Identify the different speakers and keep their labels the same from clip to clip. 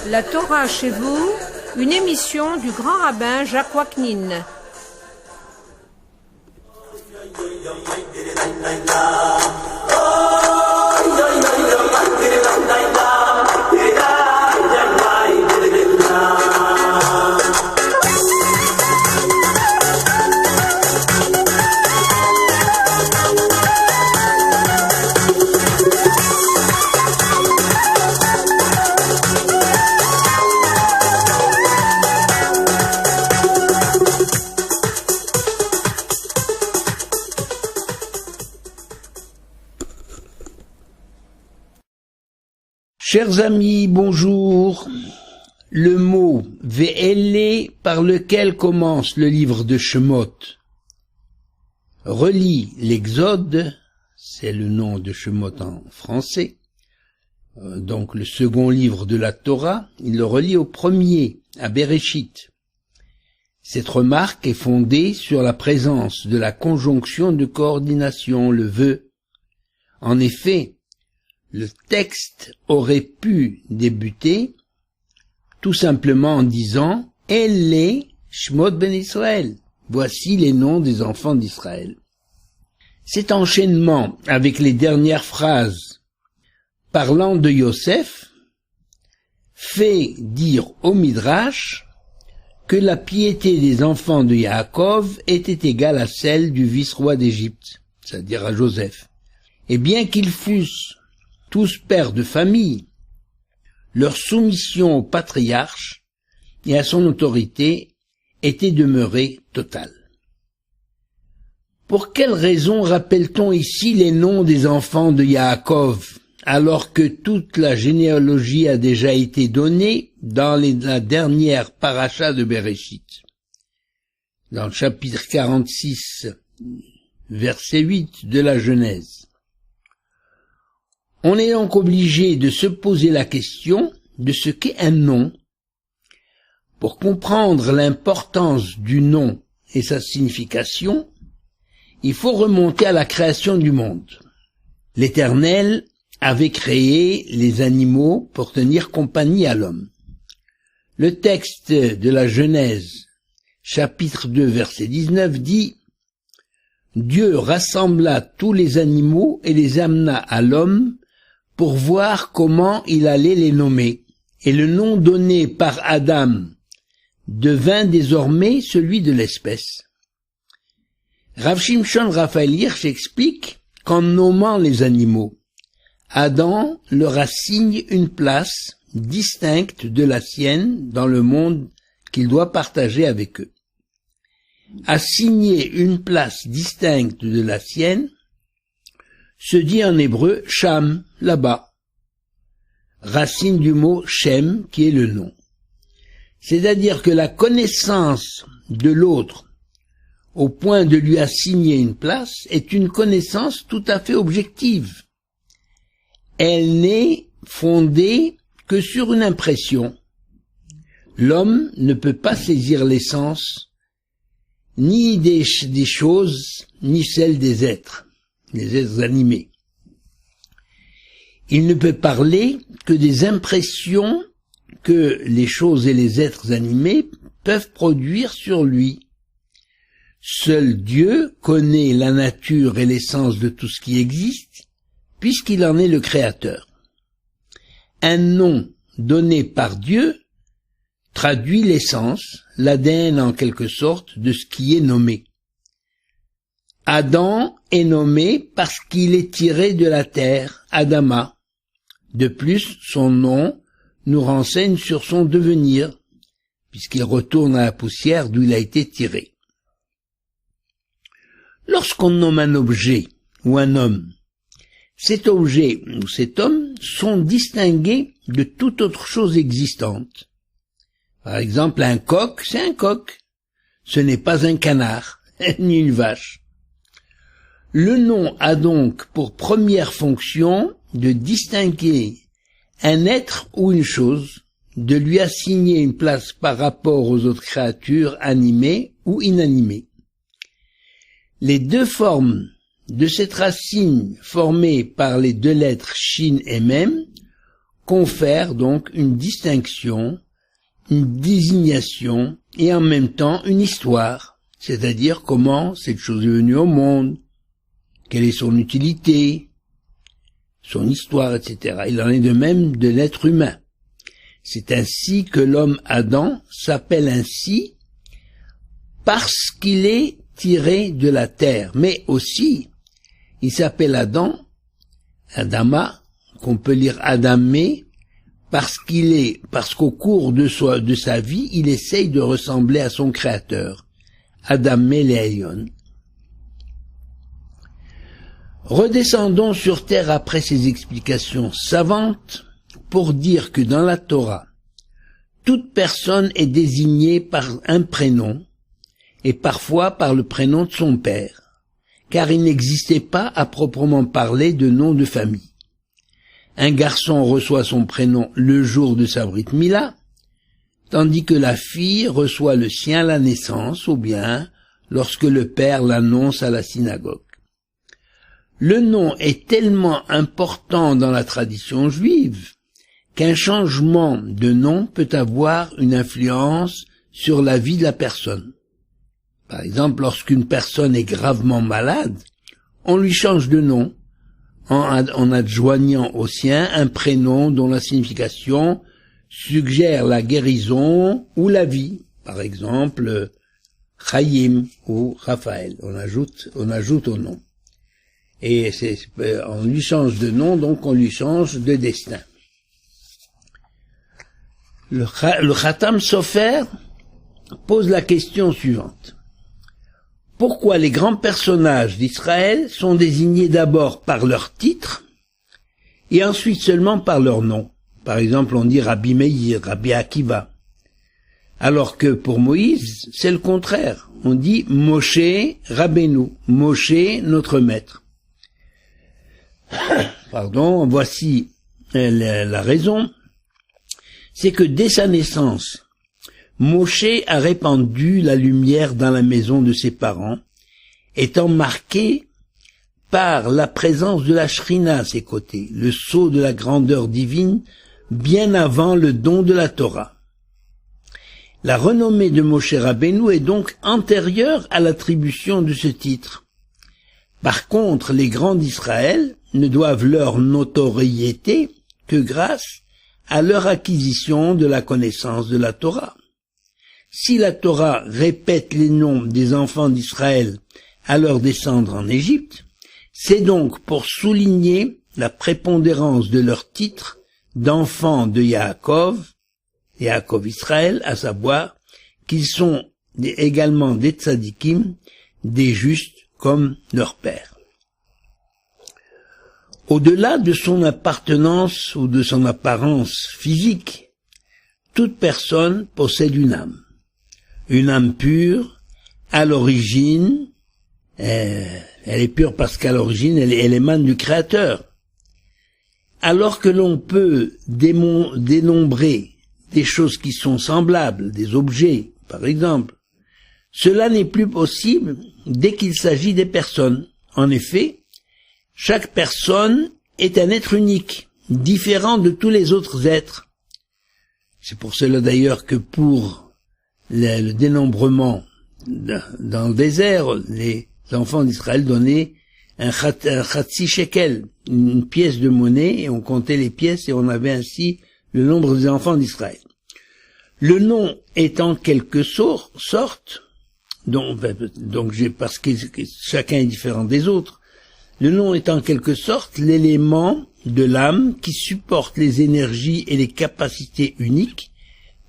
Speaker 1: La Torah chez vous, une émission du grand rabbin Jacques Waknin.
Speaker 2: Chers amis, bonjour. Le mot « Ve'ele » par lequel commence le livre de Shemot relie l'Exode, c'est le nom de Shemot en français, donc le second livre de la Torah, il le relie au premier, à Bereshit. Cette remarque est fondée sur la présence de la conjonction de coordination, le « ve ». En effet, le texte aurait pu débuter tout simplement en disant « Elle Shmot ben Israël ». Voici les noms des enfants d'Israël. Cet enchaînement avec les dernières phrases parlant de Yosef fait dire au Midrash que la piété des enfants de Yaakov était égale à celle du vice-roi d'Égypte, c'est-à-dire à Joseph. Et bien qu'ils fussent tous pères de famille, leur soumission au patriarche et à son autorité était demeurée totale. Pour quelle raison rappelle-t-on ici les noms des enfants de Yaakov, alors que toute la généalogie a déjà été donnée dans la dernière paracha de Bereshit? Dans le chapitre 46, verset 8 de la Genèse. On est donc obligé de se poser la question de ce qu'est un nom. Pour comprendre l'importance du nom et sa signification, il faut remonter à la création du monde. L'Éternel avait créé les animaux pour tenir compagnie à l'homme. Le texte de la Genèse, chapitre 2, verset 19, dit « Dieu rassembla tous les animaux et les amena à l'homme pour voir comment il allait les nommer. Et le nom donné par Adam devint désormais celui de l'espèce. » Rav Shimshon Raphaël Hirsch explique qu'en nommant les animaux, Adam leur assigne une place distincte de la sienne dans le monde qu'il doit partager avec eux. Assigner une place distincte de la sienne se dit en hébreu Sham, là-bas, racine du mot Shem, qui est le nom. C'est-à-dire que la connaissance de l'autre, au point de lui assigner une place, est une connaissance tout à fait objective. Elle n'est fondée que sur une impression. L'homme ne peut pas saisir l'essence, ni des choses, ni celle des êtres. Les êtres animés. Il ne peut parler que des impressions que les choses et les êtres animés peuvent produire sur lui. Seul Dieu connaît la nature et l'essence de tout ce qui existe, puisqu'il en est le créateur. Un nom donné par Dieu traduit l'essence, l'ADN en quelque sorte, de ce qui est nommé. Adam est nommé parce qu'il est tiré de la terre, Adama. De plus, son nom nous renseigne sur son devenir, puisqu'il retourne à la poussière d'où il a été tiré. Lorsqu'on nomme un objet ou un homme, cet objet ou cet homme sont distingués de toute autre chose existante. Par exemple, un coq, c'est un coq. Ce n'est pas un canard, ni une vache. Le nom a donc pour première fonction de distinguer un être ou une chose, de lui assigner une place par rapport aux autres créatures animées ou inanimées. Les deux formes de cette racine formée par les deux lettres Shin et Mem confère donc une distinction, une désignation et en même temps une histoire, c'est-à-dire comment cette chose est venue au monde, quelle est son utilité, son histoire, etc. Il en est de même de l'être humain. C'est ainsi que l'homme Adam s'appelle ainsi parce qu'il est tiré de la terre, mais aussi il s'appelle Adam, Adama, qu'on peut lire Adamé, parce qu'au cours de sa vie, il essaye de ressembler à son créateur, Adamé Léayon. Redescendons sur terre après ces explications savantes pour dire que dans la Torah, toute personne est désignée par un prénom et parfois par le prénom de son père, car il n'existait pas à proprement parler de nom de famille. Un garçon reçoit son prénom le jour de sa Brit Mila, tandis que la fille reçoit le sien à la naissance ou bien lorsque le père l'annonce à la synagogue. Le nom est tellement important dans la tradition juive qu'un changement de nom peut avoir une influence sur la vie de la personne. Par exemple, lorsqu'une personne est gravement malade, on lui change de nom en adjoignant au sien un prénom dont la signification suggère la guérison ou la vie. Par exemple, Chaim ou Raphaël. On ajoute au nom. Et on lui change de nom, donc on lui change de destin. Le Khatam Sofer pose la question suivante. Pourquoi les grands personnages d'Israël sont désignés d'abord par leur titre et ensuite seulement par leur nom? Par exemple, on dit Rabbi Meir, Rabbi Akiva. Alors que pour Moïse, c'est le contraire. On dit Moshe Rabbeinu, Moshe notre maître. Pardon, voici la raison. C'est que dès sa naissance, Moshe a répandu la lumière dans la maison de ses parents, étant marqué par la présence de la Shrina à ses côtés, le sceau de la grandeur divine, bien avant le don de la Torah. La renommée de Moshe Rabbeinu est donc antérieure à l'attribution de ce titre. Par contre, les grands d'Israël ne doivent leur notoriété que grâce à leur acquisition de la connaissance de la Torah. Si la Torah répète les noms des enfants d'Israël à leur descendre en Égypte, c'est donc pour souligner la prépondérance de leur titre d'enfants de Yaakov Israël, à savoir qu'ils sont également des tzadikim, des justes comme leur père. Au-delà de son appartenance ou de son apparence physique, toute personne possède une âme pure, à l'origine, elle est pure parce qu'à l'origine, elle émane du Créateur. Alors que l'on peut dénombrer des choses qui sont semblables, des objets, par exemple, cela n'est plus possible dès qu'il s'agit des personnes. En effet, chaque personne est un être unique, différent de tous les autres êtres. C'est pour cela d'ailleurs que pour le dénombrement dans le désert, les enfants d'Israël donnaient un chatzi shekel, une pièce de monnaie, et on comptait les pièces et on avait ainsi le nombre des enfants d'Israël. Le nom est en quelque sorte, parce que chacun est différent des autres, le nom est en quelque sorte l'élément de l'âme qui supporte les énergies et les capacités uniques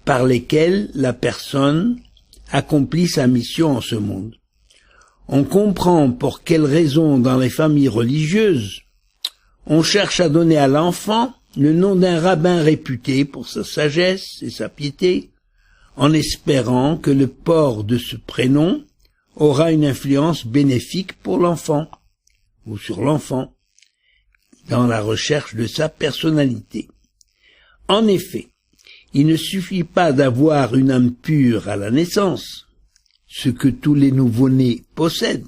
Speaker 2: par lesquelles la personne accomplit sa mission en ce monde. On comprend pour quelles raisons dans les familles religieuses on cherche à donner à l'enfant le nom d'un rabbin réputé pour sa sagesse et sa piété, en espérant que le port de ce prénom aura une influence bénéfique pour l'enfant, ou sur l'enfant, dans la recherche de sa personnalité. En effet, il ne suffit pas d'avoir une âme pure à la naissance, ce que tous les nouveau-nés possèdent.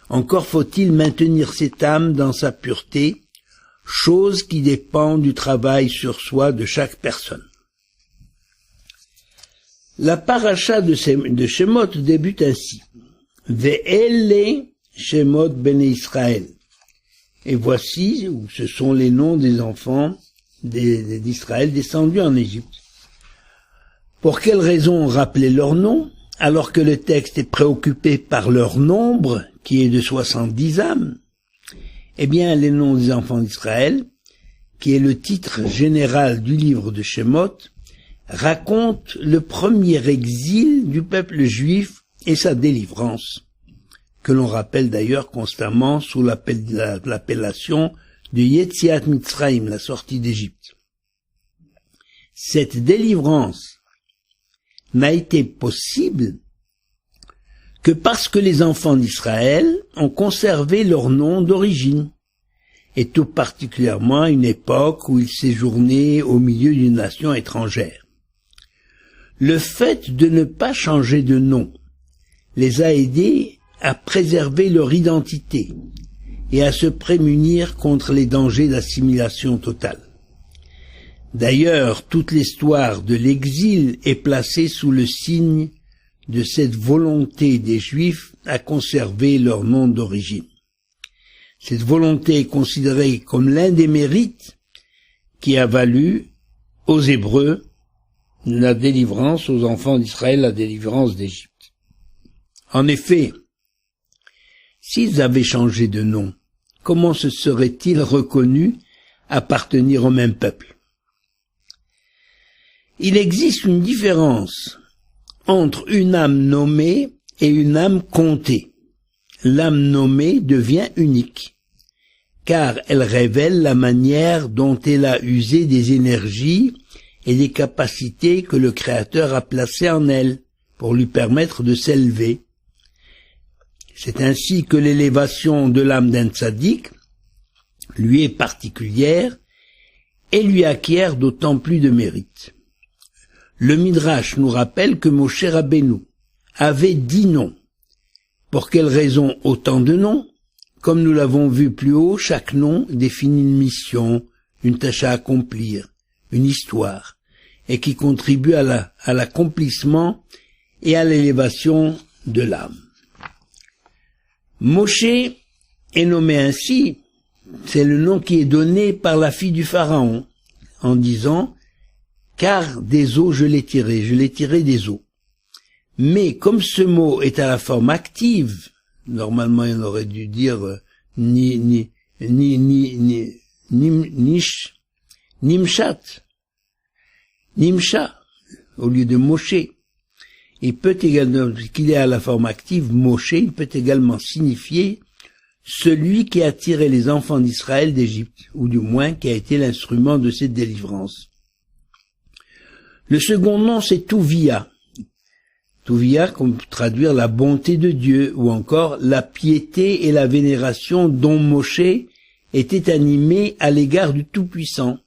Speaker 2: Encore faut-il maintenir cette âme dans sa pureté, chose qui dépend du travail sur soi de chaque personne. La paracha de Shemot débute ainsi. Ve'ele Shemot Bnei Israël. Et voici, ce sont les noms des enfants d'Israël descendus en Égypte. Pour quelle raison rappeler leurs noms, alors que le texte est préoccupé par leur nombre, qui est de 70 âmes? Eh bien, les noms des enfants d'Israël, qui est le titre général du livre de Shemot, raconte le premier exil du peuple juif et sa délivrance, que l'on rappelle d'ailleurs constamment sous l'appellation de Yetziat Mitzrayim, la sortie d'Égypte. Cette délivrance n'a été possible que parce que les enfants d'Israël ont conservé leur nom d'origine, et tout particulièrement à une époque où ils séjournaient au milieu d'une nation étrangère. Le fait de ne pas changer de nom les a aidés à préserver leur identité et à se prémunir contre les dangers d'assimilation totale. D'ailleurs, toute l'histoire de l'exil est placée sous le signe de cette volonté des Juifs à conserver leur nom d'origine. Cette volonté est considérée comme l'un des mérites qui a valu aux Hébreux la délivrance, aux enfants d'Israël, la délivrance d'Égypte. En effet, s'ils avaient changé de nom, comment se seraient-ils reconnus appartenir au même peuple? Il existe une différence entre une âme nommée et une âme comptée. L'âme nommée devient unique, car elle révèle la manière dont elle a usé des énergies et des capacités que le Créateur a placées en elle pour lui permettre de s'élever. C'est ainsi que l'élévation de l'âme d'un tzaddik lui est particulière et lui acquiert d'autant plus de mérite. Le Midrash nous rappelle que Moshe Rabbeinu avait 10 noms. Pour quelle raison autant de noms? Comme nous l'avons vu plus haut, chaque nom définit une mission, une tâche à accomplir, une histoire, et qui contribue à l'accomplissement et à l'élévation de l'âme. Moshe est nommé ainsi, c'est le nom qui est donné par la fille du Pharaon, en disant « car des eaux je l'ai tiré des eaux ». Mais comme ce mot est à la forme active, normalement il aurait dû dire Nimsha, au lieu de Moshe. Il peut également, qu'il est à la forme active, Moshe, il peut également signifier celui qui a tiré les enfants d'Israël d'Égypte, ou du moins qui a été l'instrument de cette délivrance. Le second nom, c'est Touvia. Touvia, comme traduire la bonté de Dieu, ou encore la piété et la vénération dont Moshe était animé à l'égard du Tout-Puissant.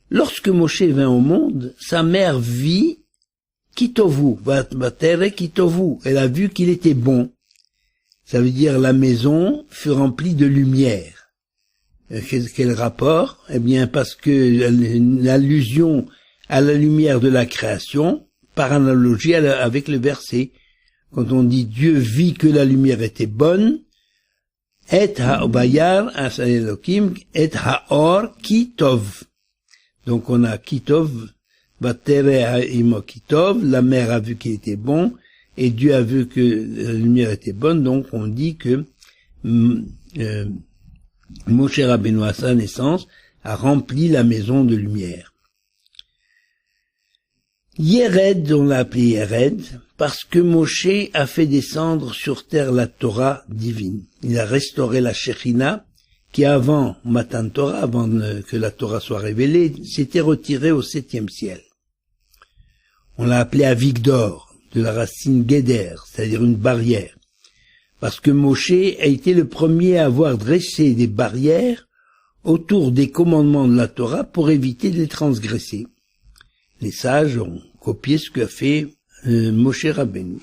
Speaker 2: Lorsque Moshe vint au monde, sa mère vit Kitovu, Vatere Kitovu, elle a vu qu'il était bon. Ça veut dire la maison fut remplie de lumière. Quel rapport? Eh bien, parce que l'allusion à la lumière de la création, par analogie avec le verset. Quand on dit Dieu vit que la lumière était bonne, et ha'bayar as Elohim et ha'or kitov. Donc on a kitov, batere ha'imo kitov, la mère a vu qu'il était bon, et Dieu a vu que la lumière était bonne, donc on dit que Moshe Rabbeinu à sa naissance a rempli la maison de lumière. Yered, on l'a appelé Yered, parce que Moshe a fait descendre sur terre la Torah divine. Il a restauré la Shekhinah, qui avant Matan Torah, avant que la Torah soit révélée, s'était retirée au 7e ciel. On l'a appelé Avigdor, de la racine Geder, c'est-à-dire une barrière, parce que Moshe a été le premier à avoir dressé des barrières autour des commandements de la Torah pour éviter de les transgresser. Les sages ont copié ce qu'a fait Moshe Rabbeinu,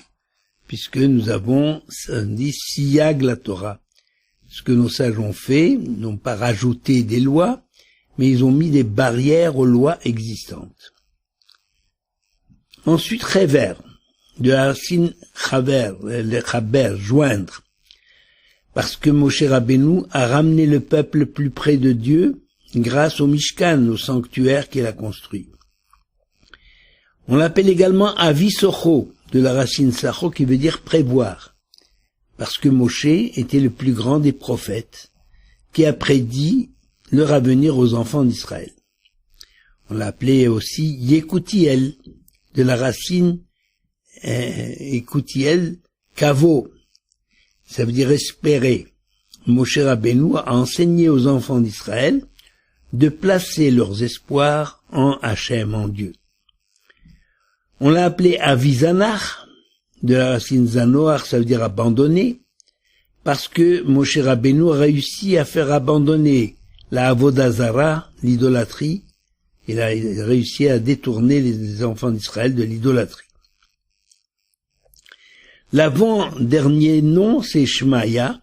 Speaker 2: puisque nous avons dit Siyag la Torah, ce que nos sages ont fait, ils n'ont pas rajouté des lois, mais ils ont mis des barrières aux lois existantes. Ensuite, Chaver, de la racine Chaver, le Chaber, joindre, parce que Moshe Rabbeinu a ramené le peuple plus près de Dieu grâce au Mishkan, au sanctuaire qu'il a construit. On l'appelle également Avisocho, de la racine Sacho, qui veut dire prévoir, parce que Moshe était le plus grand des prophètes, qui a prédit leur avenir aux enfants d'Israël. On l'appelait aussi Yekutiel, de la racine Yekutiel, Kavo, ça veut dire espérer. Moshe Rabbeinu a enseigné aux enfants d'Israël de placer leurs espoirs en Hachem, en Dieu. On l'a appelé Avizanach, de la racine Zanoach, ça veut dire abandonner, parce que Moshe Rabbeinu a réussi à faire abandonner la Avodah Zara, l'idolâtrie. Il a réussi à détourner les enfants d'Israël de l'idolâtrie. L'avant-dernier nom, c'est Shemaya,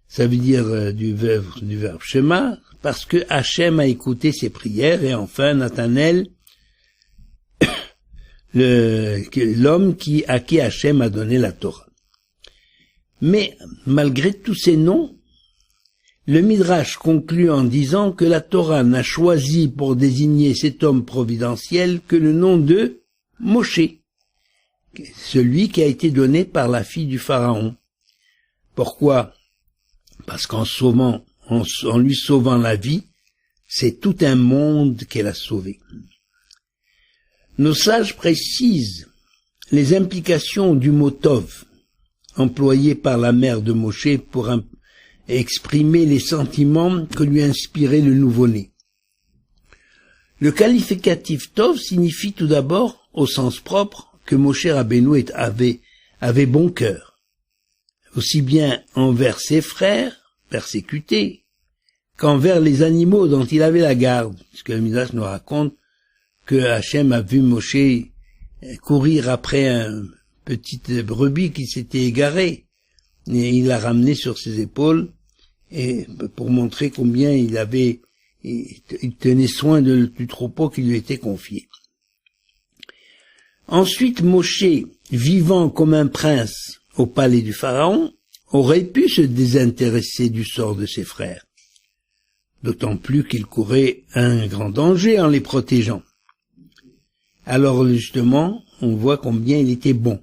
Speaker 2: ça veut dire du verbe Shema, parce que Hachem a écouté ses prières, et enfin Nathanaël, l'homme à qui Hachem a donné la Torah. Mais, malgré tous ces noms, le Midrash conclut en disant que la Torah n'a choisi pour désigner cet homme providentiel que le nom de Moshe, celui qui a été donné par la fille du Pharaon. Pourquoi? Parce qu'en lui sauvant la vie, c'est tout un monde qu'elle a sauvé. Nos sages précisent les implications du mot Tov, employé par la mère de Moshe pour exprimer les sentiments que lui inspirait le nouveau-né. Le qualificatif Tov signifie tout d'abord, au sens propre, que Moshe Rabbeinu avait bon cœur, aussi bien envers ses frères, persécutés, qu'envers les animaux dont il avait la garde, puisque le Midrash nous raconte que Hachem a vu Moshe courir après une petite brebis qui s'était égarée, et il l'a ramené sur ses épaules, et pour montrer combien il tenait soin du troupeau qui lui était confié. Ensuite, Moshe, vivant comme un prince au palais du Pharaon, aurait pu se désintéresser du sort de ses frères, d'autant plus qu'il courait un grand danger en les protégeant. Alors justement, on voit combien il était bon.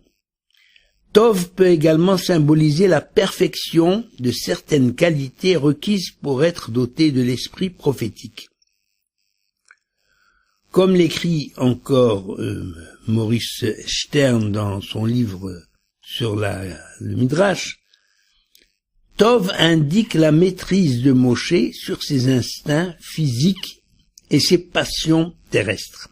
Speaker 2: Tov peut également symboliser la perfection de certaines qualités requises pour être doté de l'esprit prophétique. Comme l'écrit encore Maurice Stern dans son livre sur le Midrash, Tov indique la maîtrise de Moshe sur ses instincts physiques et ses passions terrestres.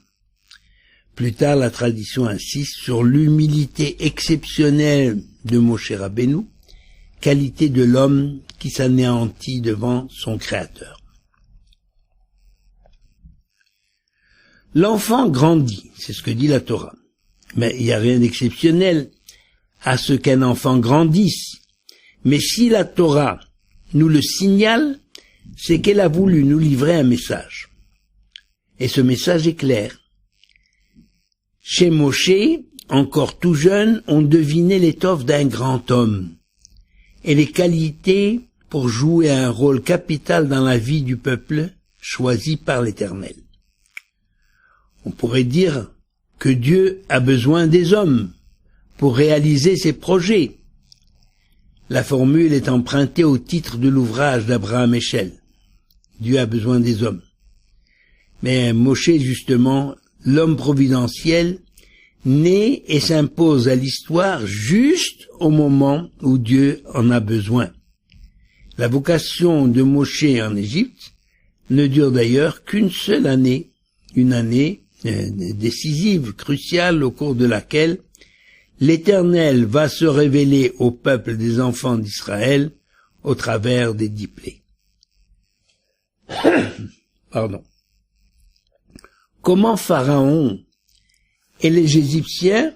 Speaker 2: Plus tard, la tradition insiste sur l'humilité exceptionnelle de Moshe Rabbeinu, qualité de l'homme qui s'anéantit devant son Créateur. L'enfant grandit, c'est ce que dit la Torah. Mais il n'y a rien d'exceptionnel à ce qu'un enfant grandisse. Mais si la Torah nous le signale, c'est qu'elle a voulu nous livrer un message. Et ce message est clair. Chez Moshe, encore tout jeune, on devinait l'étoffe d'un grand homme et les qualités pour jouer un rôle capital dans la vie du peuple choisi par l'Éternel. On pourrait dire que Dieu a besoin des hommes pour réaliser ses projets. La formule est empruntée au titre de l'ouvrage d'Abraham Heschel. Dieu a besoin des hommes. Mais Moshe, justement, l'homme providentiel, naît et s'impose à l'histoire juste au moment où Dieu en a besoin. La vocation de Moshe en Égypte ne dure d'ailleurs qu'une seule année, une année décisive, cruciale, au cours de laquelle l'Éternel va se révéler au peuple des enfants d'Israël au travers des 10 plaies. Pardon. Comment Pharaon et les Égyptiens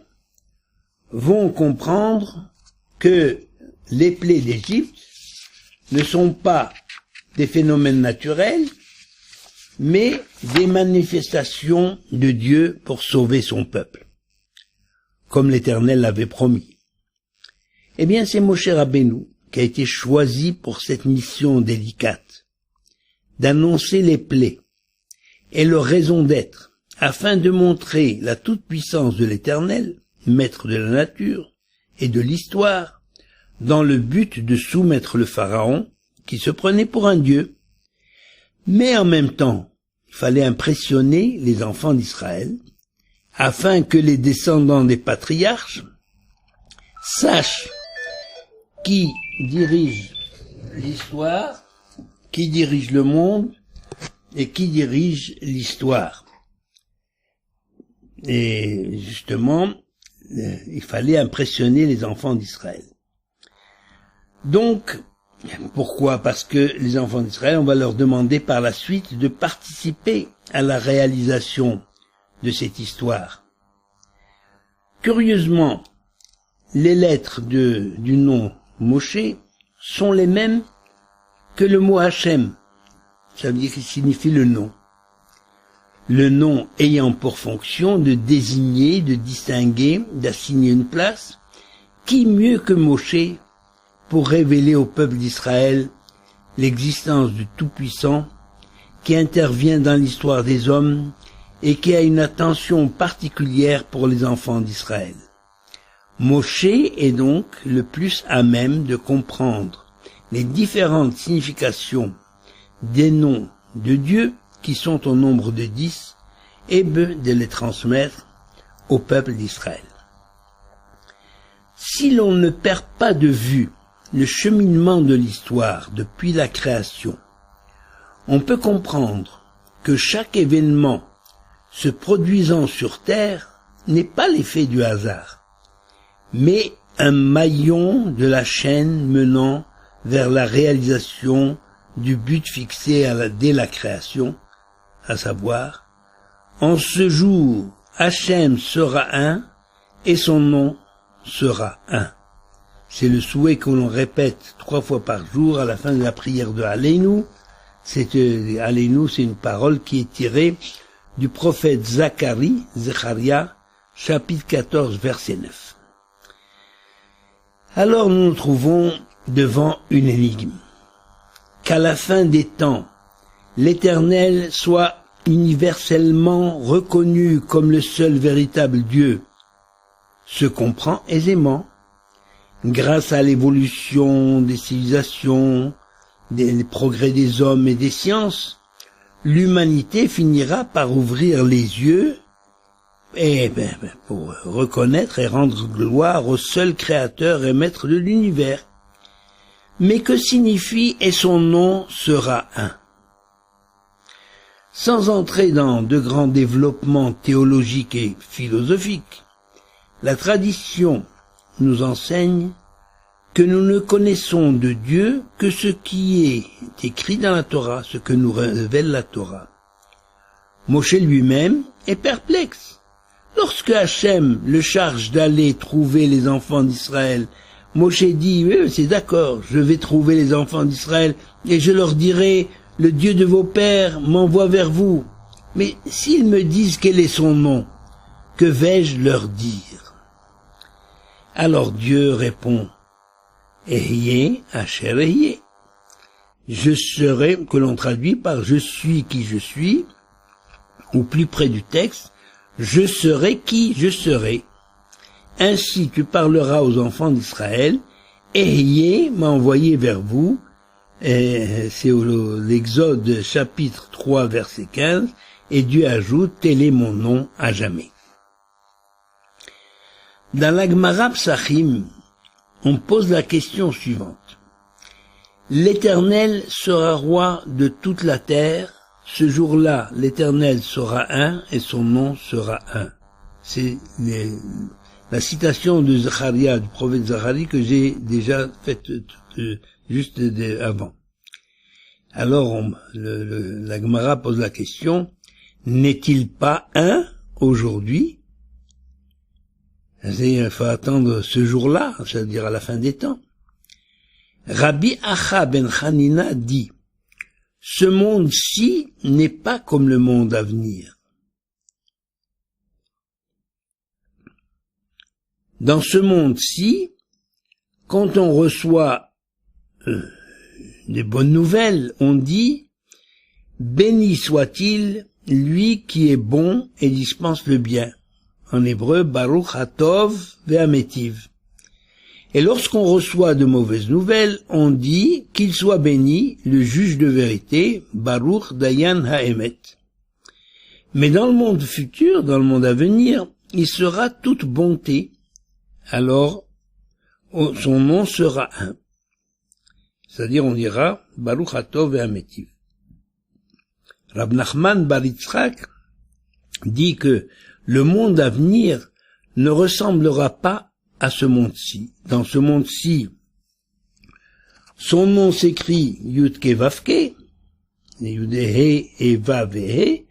Speaker 2: vont comprendre que les plaies d'Égypte ne sont pas des phénomènes naturels, mais des manifestations de Dieu pour sauver son peuple, comme l'Éternel l'avait promis. Eh bien, c'est Moshe Rabbeinu qui a été choisi pour cette mission délicate, d'annoncer les plaies et leur raison d'être, afin de montrer la toute-puissance de l'Éternel, maître de la nature et de l'histoire, dans le but de soumettre le Pharaon, qui se prenait pour un dieu. Mais en même temps, il fallait impressionner les enfants d'Israël, afin que les descendants des patriarches sachent qui dirige l'histoire, qui dirige le monde et qui dirige l'histoire. Et justement, il fallait impressionner les enfants d'Israël. Donc, pourquoi? Parce que les enfants d'Israël, on va leur demander par la suite de participer à la réalisation de cette histoire. Curieusement, les lettres du nom Moshe sont les mêmes que le mot Hachem. Ça veut dire qu'il signifie le nom. Le nom ayant pour fonction de désigner, de distinguer, d'assigner une place. Qui mieux que Moshe pour révéler au peuple d'Israël l'existence du Tout-Puissant qui intervient dans l'histoire des hommes et qui a une attention particulière pour les enfants d'Israël. Moshe est donc le plus à même de comprendre les différentes significations des noms de Dieu qui sont au nombre de 10 et de les transmettre au peuple d'Israël. Si l'on ne perd pas de vue le cheminement de l'histoire depuis la création, on peut comprendre que chaque événement se produisant sur Terre n'est pas l'effet du hasard, mais un maillon de la chaîne menant vers la réalisation du but fixé dès la création, à savoir, en ce jour, Hachem sera un et son nom sera un. C'est le souhait que l'on répète 3 fois par jour à la fin de la prière de Aleinu. Aleinu, c'est une parole qui est tirée du prophète Zacharia, chapitre 14, verset 9. Alors nous nous trouvons devant une énigme. Qu'à la fin des temps, l'Éternel soit universellement reconnu comme le seul véritable Dieu, se comprend aisément. Grâce à l'évolution des civilisations, des progrès des hommes et des sciences, l'humanité finira par ouvrir les yeux pour reconnaître et rendre gloire au seul créateur et maître de l'univers. Mais que signifie « et son nom sera un » ? Sans entrer dans de grands développements théologiques et philosophiques, la tradition nous enseigne que nous ne connaissons de Dieu que ce qui est écrit dans la Torah, ce que nous révèle la Torah. Moshe lui-même est perplexe. Lorsque Hachem le charge d'aller trouver les enfants d'Israël, Moshe dit, oui, c'est d'accord, je vais trouver les enfants d'Israël et je leur dirai, le Dieu de vos pères m'envoie vers vous. Mais s'ils me disent quel est son nom, que vais-je leur dire? Alors Dieu répond, Ehyeh Asher Ehyeh. Je serai, que l'on traduit par je suis qui je suis, ou plus près du texte, je serai qui je serai. Ainsi tu parleras aux enfants d'Israël, Ehyeh m'a envoyé vers vous, et c'est l'Exode chapitre 3 verset 15, et Dieu ajoute, tel est mon nom à jamais. Dans la Gemara Psachim, on pose la question suivante. L'Éternel sera roi de toute la terre. Ce jour-là, l'Éternel sera un et son nom sera un. C'est la citation de Zacharia, du prophète Zacharie, que j'ai déjà faite juste avant. Alors, la Gemara pose la question, n'est-il pas un aujourd'hui? Il faut attendre ce jour-là, c'est-à-dire à la fin des temps. Rabbi Acha ben Hanina dit, ce monde-ci n'est pas comme le monde à venir. Dans ce monde-ci, quand on reçoit des bonnes nouvelles, on dit « Béni soit-il, lui qui est bon et dispense le bien ». En hébreu, « Baruch hatov ve'ametiv ». Et lorsqu'on reçoit de mauvaises nouvelles, on dit « Qu'il soit béni, le juge de vérité, Baruch dayan ha'emet ». Mais dans le monde futur, dans le monde à venir, il sera toute bonté. Alors, son nom sera un. C'est-à-dire, on dira Baruch Hatov ve'ametiv. Rab Nachman bar Yitzchak dit que le monde à venir ne ressemblera pas à ce monde-ci. Dans ce monde-ci, son nom s'écrit Yudke Vavke, Yudehe et Vavehe,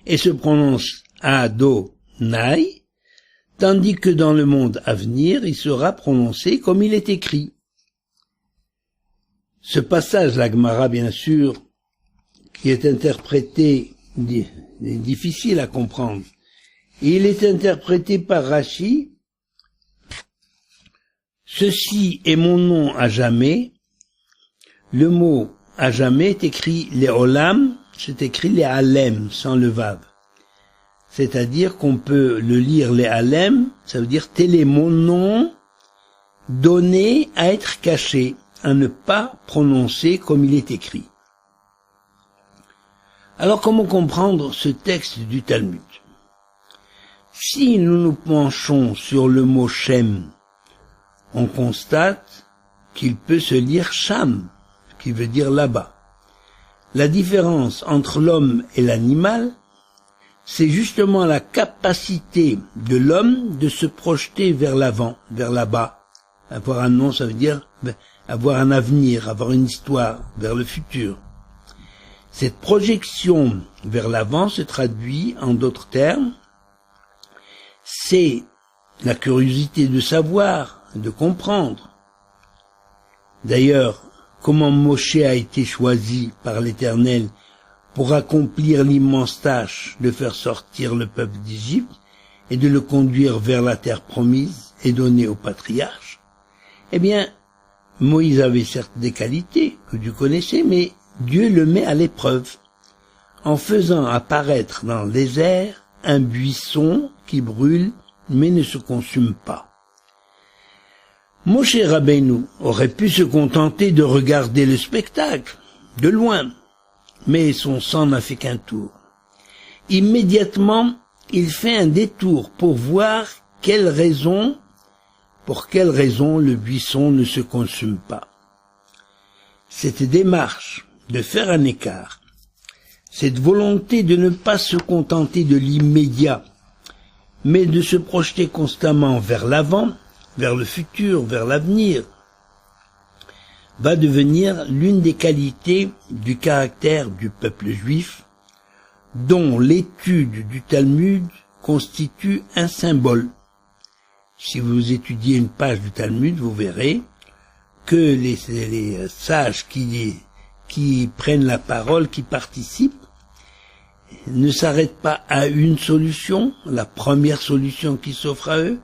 Speaker 2: et se prononce Adonai, tandis que dans le monde à venir, il sera prononcé comme il est écrit. Ce passage, la Gemara, bien sûr, qui est interprété, difficile à comprendre, et il est interprété par Rashi, ceci est mon nom à jamais. Le mot à jamais est écrit les olam, c'est écrit les alem, sans le vav. C'est-à-dire qu'on peut le lire les alem, ça veut dire tel est mon nom, donné à être caché, à ne pas prononcer comme il est écrit. Alors comment comprendre ce texte du Talmud? Si nous nous penchons sur le mot Shem, on constate qu'il peut se lire Sham, qui veut dire là-bas. La différence entre l'homme et l'animal, c'est justement la capacité de l'homme de se projeter vers l'avant, vers là-bas. Avoir un nom, ça veut dire avoir un avenir, avoir une histoire, vers le futur. Cette projection vers l'avant se traduit en d'autres termes. C'est la curiosité de savoir, de comprendre. D'ailleurs, comment Moshe a été choisi par l'Éternel pour accomplir l'immense tâche de faire sortir le peuple d'Égypte et de le conduire vers la terre promise et donnée aux patriarches? Eh bien, Moïse avait certes des qualités que Dieu connaissait, mais Dieu le met à l'épreuve en faisant apparaître dans le désert un buisson qui brûle mais ne se consume pas. Moshe Rabbeinu aurait pu se contenter de regarder le spectacle, de loin, mais son sang n'a fait qu'un tour. Immédiatement, il fait un détour pour voir pour quelle raison le buisson ne se consume pas. Cette démarche de faire un écart, cette volonté de ne pas se contenter de l'immédiat, mais de se projeter constamment vers l'avant, vers le futur, vers l'avenir, va devenir l'une des qualités du caractère du peuple juif, dont l'étude du Talmud constitue un symbole. Si vous étudiez une page du Talmud, vous verrez que les sages qui prennent la parole, qui participent, ne s'arrêtent pas à une solution, la première solution qui s'offre à eux,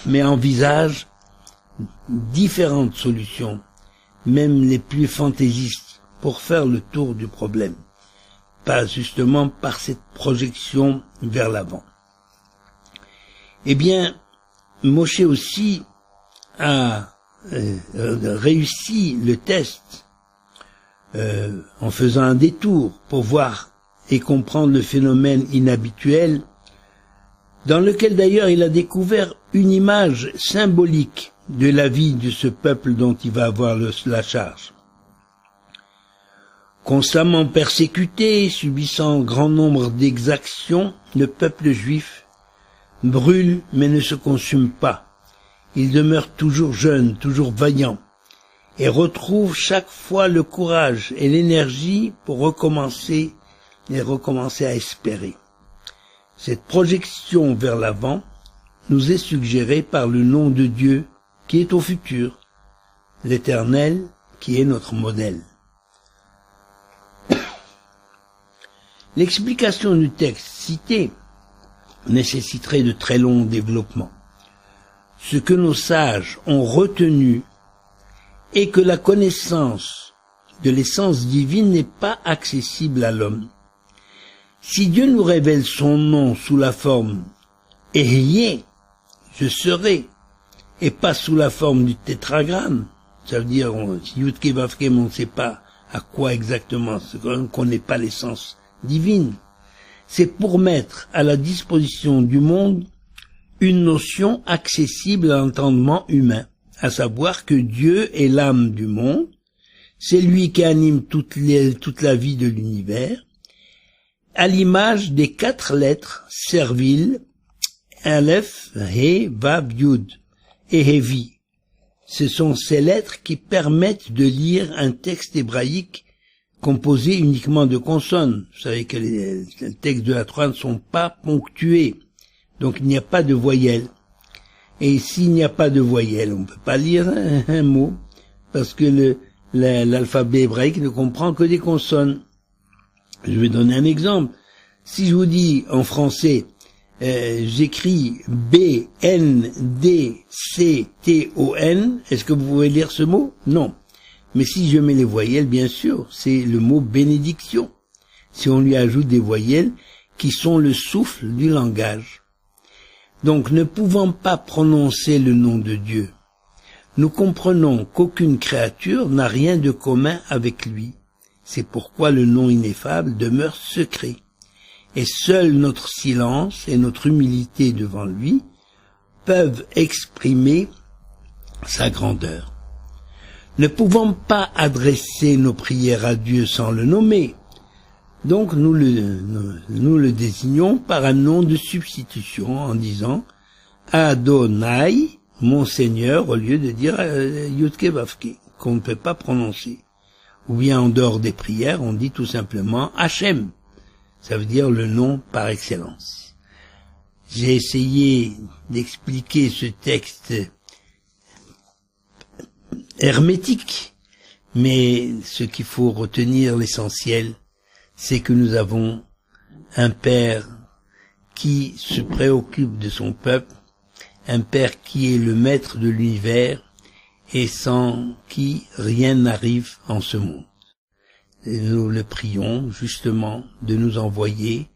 Speaker 2: mais envisagent différentes solutions, même les plus fantaisistes, pour faire le tour du problème, pas justement par cette projection vers l'avant. Eh bien, Moshe aussi a réussi le test en faisant un détour pour voir et comprendre le phénomène inhabituel, dans lequel d'ailleurs il a découvert une image symbolique de la vie de ce peuple dont il va avoir la charge. Constamment persécuté, subissant grand nombre d'exactions, le peuple juif brûle mais ne se consume pas. Il demeure toujours jeune, toujours vaillant, et retrouve chaque fois le courage et l'énergie pour recommencer à espérer. Cette projection vers l'avant nous est suggérée par le nom de Dieu qui est au futur, l'Éternel qui est notre modèle. L'explication du texte cité nécessiterait de très longs développements. Ce que nos sages ont retenu est que la connaissance de l'essence divine n'est pas accessible à l'homme. Si Dieu nous révèle son nom sous la forme « Ehyeh », je serai, et pas sous la forme du tétragramme, ça veut dire Yud-Keh Vav-Keh, on ne sait pas à quoi exactement, on ne connaît pas l'essence divine. C'est pour mettre à la disposition du monde une notion accessible à l'entendement humain, à savoir que Dieu est l'âme du monde, c'est lui qui anime toute la vie de l'univers, à l'image des 4 lettres serviles, Aleph, He, Vav, Yud et Hevi. Ce sont ces lettres qui permettent de lire un texte hébraïque composé uniquement de consonnes. Vous savez que les textes de la Torah ne sont pas ponctués, donc il n'y a pas de voyelles. Et s'il n'y a pas de voyelles, on ne peut pas lire un mot, parce que l'alphabet hébraïque ne comprend que des consonnes. Je vais donner un exemple. Si je vous dis en français, j'écris B, N, D, C, T, O, N, est-ce que vous pouvez lire ce mot? Non. Mais si je mets les voyelles, bien sûr, c'est le mot bénédiction. Si on lui ajoute des voyelles qui sont le souffle du langage. Donc, ne pouvant pas prononcer le nom de Dieu, nous comprenons qu'aucune créature n'a rien de commun avec lui. C'est pourquoi le nom ineffable demeure secret. Et seul notre silence et notre humilité devant lui peuvent exprimer sa grandeur. Ne pouvant pas adresser nos prières à Dieu sans le nommer, donc nous le désignons par un nom de substitution en disant Adonai, mon Seigneur, au lieu de dire Yud-Keh Vav-Keh, qu'on ne peut pas prononcer. Ou bien en dehors des prières, on dit tout simplement Hachem. Ça veut dire le nom par excellence. J'ai essayé d'expliquer ce texte hermétique, mais ce qu'il faut retenir, l'essentiel, c'est que nous avons un Père qui se préoccupe de son peuple, un Père qui est le maître de l'univers et sans qui rien n'arrive en ce monde. Et nous le prions justement de nous envoyer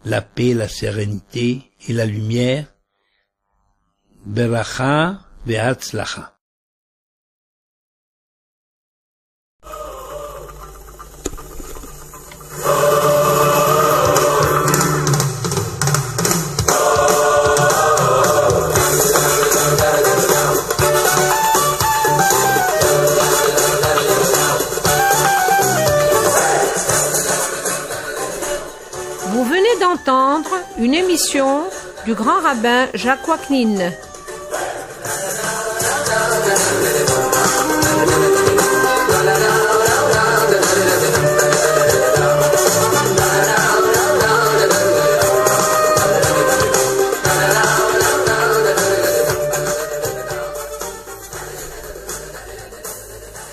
Speaker 2: la paix, la sérénité et la lumière. Beracha ve'atzlacha.
Speaker 1: Vous venez d'entendre une émission du grand rabbin Jacques Waknin.